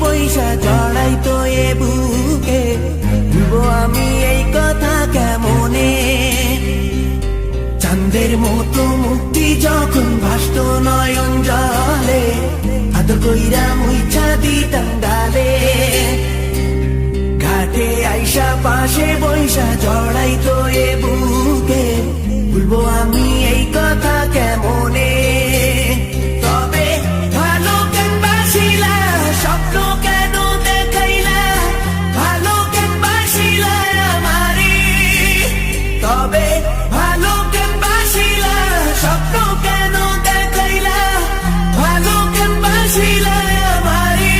বৈশা জড়াই তো এ বুকে, ভুলবো আমি এই কথা কেমনে? চাঁদের মতো মুক্তি যখন ভাসত নয়ন জলে, আদর কইরা মুইছা দিতাম ডালে। ঘাটে আইসা পাশে বৈশা জড়াই তো এ বুকে, ভুলবো আমি এই কথা কেমনে? তবে ভালো কেন বাসিলা, স্বপ্ন কেন দেখাইলা, ভালো কেন বাসিলা আমারে? তবে ভালো কেন বাসিলা, স্বপ্ন কেন দেখাইলা, ভালো কেন বাসিলা আমারে?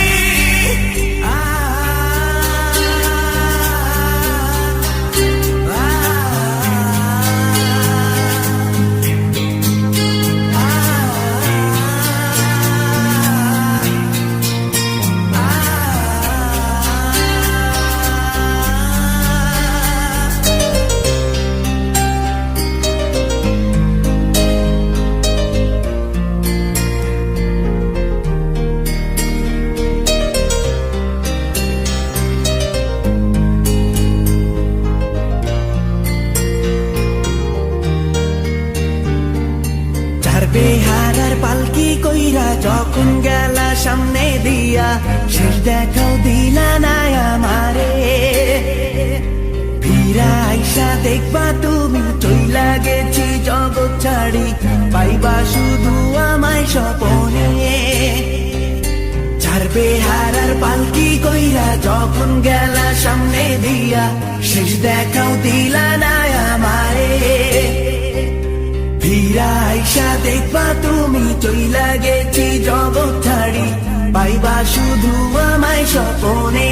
বেহারার পালকি কইরা যখন গেলা সামনে দিয়া, শেষ দেখাও দিলা না আমারে। ফিরা আইসা দেখবা তুমি চইলা গেছি জগৎ ছাড়ি, পাইবা শুধু আমায় স্বপনে। চার বেহারার পালকি কইরা যখন গেলা সামনে দিয়া, শেষ দেখাও দিলা না আমারে। ফিরা আইসা দেখবা তুমি চইলা গেছি জগৎ ছাড়ি, পাইবা শুধু আমায় স্বপনে।